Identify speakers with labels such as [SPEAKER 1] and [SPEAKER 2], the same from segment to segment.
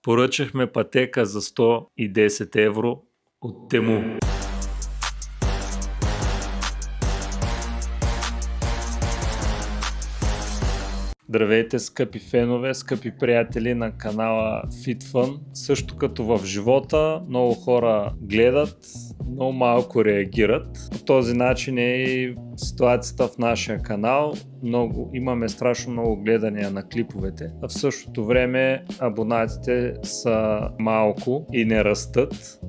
[SPEAKER 1] Поръчахме пътека за 110 евро от Тему. Здравейте, скъпи фенове, скъпи приятели на канала FitFun. Също като в живота, много хора гледат, много малко реагират. По този начин е и ситуацията в нашия канал. Имаме страшно много гледания на клиповете, а в същото време абонатите са малко и не растат,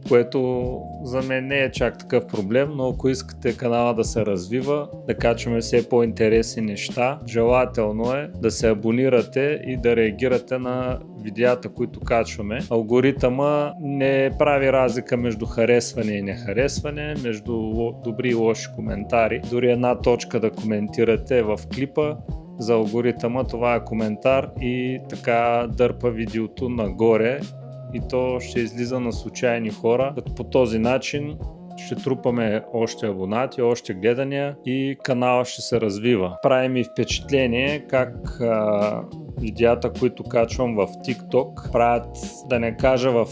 [SPEAKER 1] което за мен не е чак такъв проблем, но ако искате канала да се развива, да качваме все по-интересни неща, желателно е да се абонирате и да реагирате на видеята, които качваме. Алгоритъма не прави разлика между харесване и нехаресване, между добри и лоши коментари. Дори една точка да коментирате в клипа, за алгоритъма това е коментар и така дърпа видеото нагоре, и то ще излиза на случайни хора, като по този начин ще трупаме още абонати, още гледания и канала ще се развива. Прави ми впечатление как видеята, които качвам в TikTok, правят, да не кажа в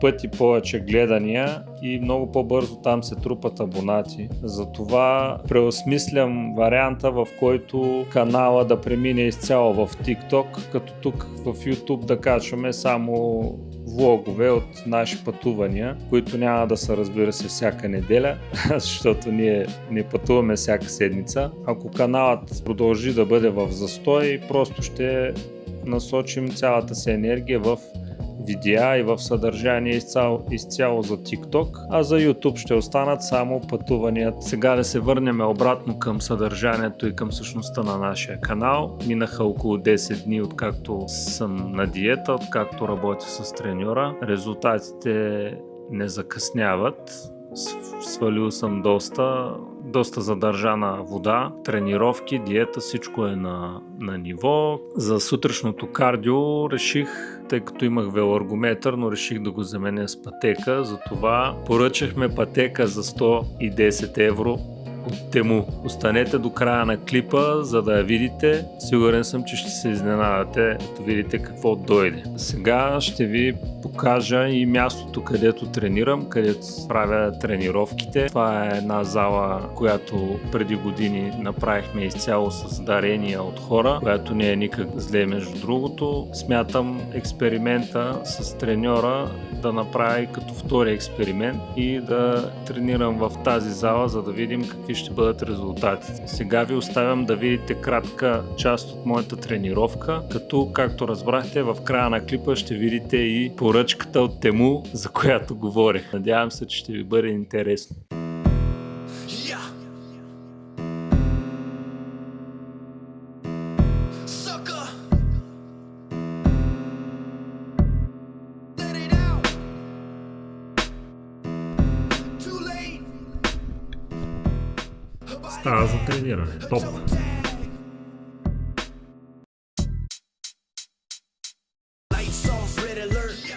[SPEAKER 1] пъти повече гледания и много по-бързо там се трупат абонати. Затова преосмислям варианта, в който канала да премине изцяло в TikTok, като тук в YouTube да качваме само влогове от наши пътувания, които няма да са, разбира се, всяка неделя, защото ние не пътуваме всяка седмица. Ако каналът продължи да бъде в застой, просто ще насочим цялата си енергия в видеа и в съдържание изцяло за TikTok, а за YouTube ще останат само пътуванията. Сега да се върнем обратно към съдържанието и към същността на нашия канал. Минаха около 10 дни откакто съм на диета, откакто работя с треньора. Резултатите не закъсняват. Свалил съм доста задържана вода, тренировки, диета, всичко е на ниво. За сутрешното кардио реших, тъй като имах велоаргометър, но реших да го заменя с пътека, затова поръчахме пътека за 110 евро от Тему. Останете до края на клипа, за да я видите. Сигурен съм, че ще се изненадате, като видите какво дойде. Сега ще ви покажа и мястото, където тренирам, където правя тренировките. Това е една зала, която преди години направихме изцяло с дарения от хора, която не е никак зле между другото. Смятам експеримента с треньора да направя и като втори експеримент и да тренирам в тази зала, за да видим какви ще бъдат резултатите. Сега ви оставям да видите кратка част от моята тренировка, като, както разбрахте, в края на клипа ще видите и поръчката от Тему, за която говорех. Надявам се, че ще ви бъде интересно. Става за трениране. Топ!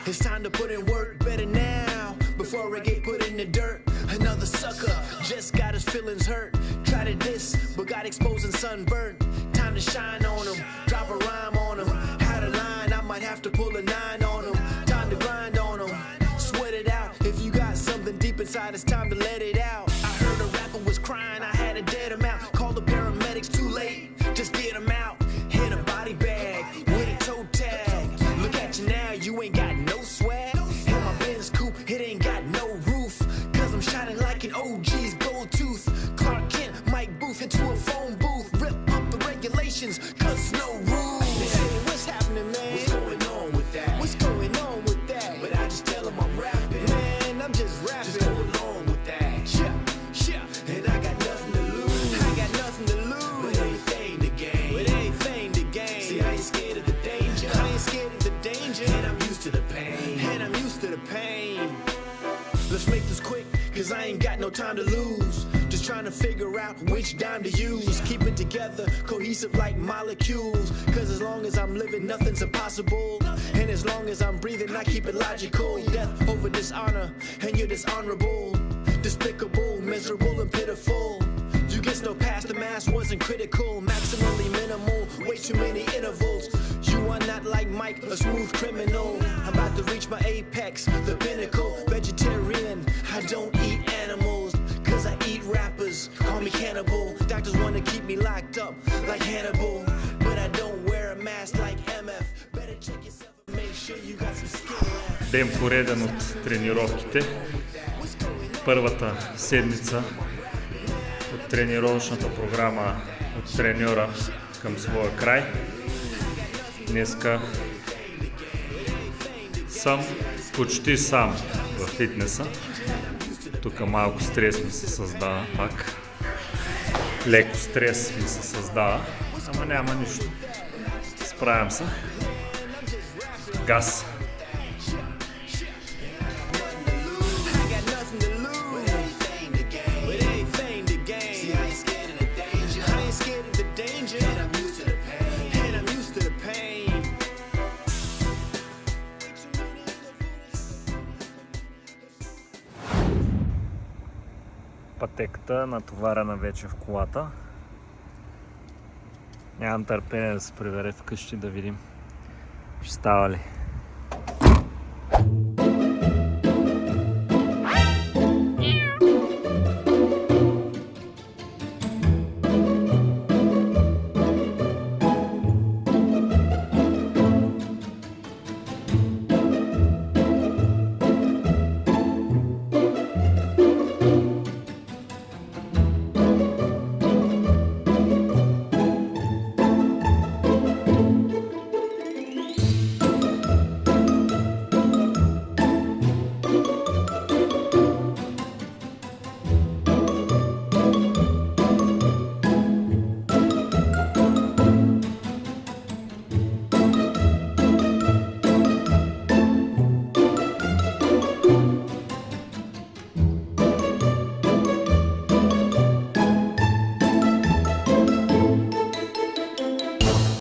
[SPEAKER 2] It's time to put in work better now before I get put in the dirt. Another sucker just got his feelings hurt. Tried to diss but got exposed and sunburned. Time to shine on him, drop a rhyme on him. Had a line, I might have to pull a 9 on him. Time to grind on him, sweat it out. If you got something deep inside, it's time to let it out. I heard a rapper was crying, I had to dead him out. Call the paramedics, too late, just get him out. Hit a body bag with a toe tag. Look at you now, you ain't got no swag. In my Benz coupe, it ain't got no roof. Cause I'm shining like an OG's gold tooth. Clark Kent, Mike Booth into a phone booth. Rip up the regulations, cause no rules. Hey, what's happening, man? What's going on with that? What's going on with that? But I just tell them I'm rapping. Man, I'm just rapping. Just go along with that. Yeah. And I got nothing to lose. I got nothing to lose. But everything to gain. But everything to gain. See, I ain't scared of the danger. I ain't scared of the danger. And I'm used to the pain. And I'm used to the pain. Let's make this quick, cause I ain't got no time to lose. Just trying to figure out which dime to use. Keep it together, cohesive like molecules. Cause as long as I'm living, nothing's impossible. And as long as I'm breathing, I keep it logical. Death over dishonor, and you're dishonorable. Despicable, miserable and pitiful. You guess no past, the mass wasn't critical. Maximally minimal, way too many intervals. You are not not like Mike, a smooth criminal. I'm about to reach my apex, the pinnacle. Vegetarian, I don't eat animals, cause I eat rappers, call me cannibal. Doctors wanna keep me locked up like Hannibal, but I don't wear a mask like MF. Better check yourself and make sure you got some skin left.
[SPEAKER 1] Ден пореден от тренировките. Първата седмица от тренировъчната програма от треньора към своя край. Днеска съм почти сам в фитнеса. Тук малко стрес ми се създава пак. Леко стрес ми се създава, ама няма нищо. Справям се. Газ! Пътеката натоварена вече в колата. Нямам търпение да се прибере вкъщи да видим ще става ли.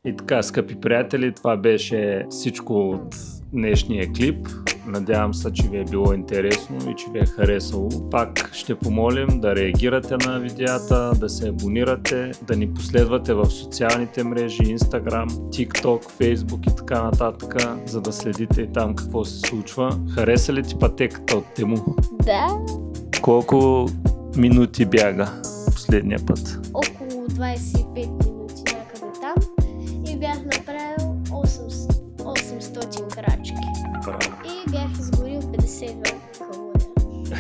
[SPEAKER 1] И така, скъпи приятели, това беше всичко от днешния клип. Надявам се, че ви е било интересно и че ви е харесало. Пак ще помолим да реагирате на видеята, да се абонирате, да ни последвате в социалните мрежи, Instagram, TikTok, Facebook и така нататък, за да следите и там какво се случва. Хареса ли ти пътеката от Тему?
[SPEAKER 3] Да.
[SPEAKER 1] Колко минути бяга последния път?
[SPEAKER 3] Около 25 минути някъде там и бях направил 800 крачки.
[SPEAKER 1] Браво.
[SPEAKER 3] И бях изгорил 52 калории.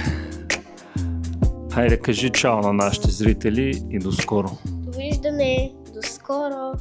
[SPEAKER 1] Хайде, кажи чао на нашите зрители и до скоро.
[SPEAKER 3] Довиждане, до скоро!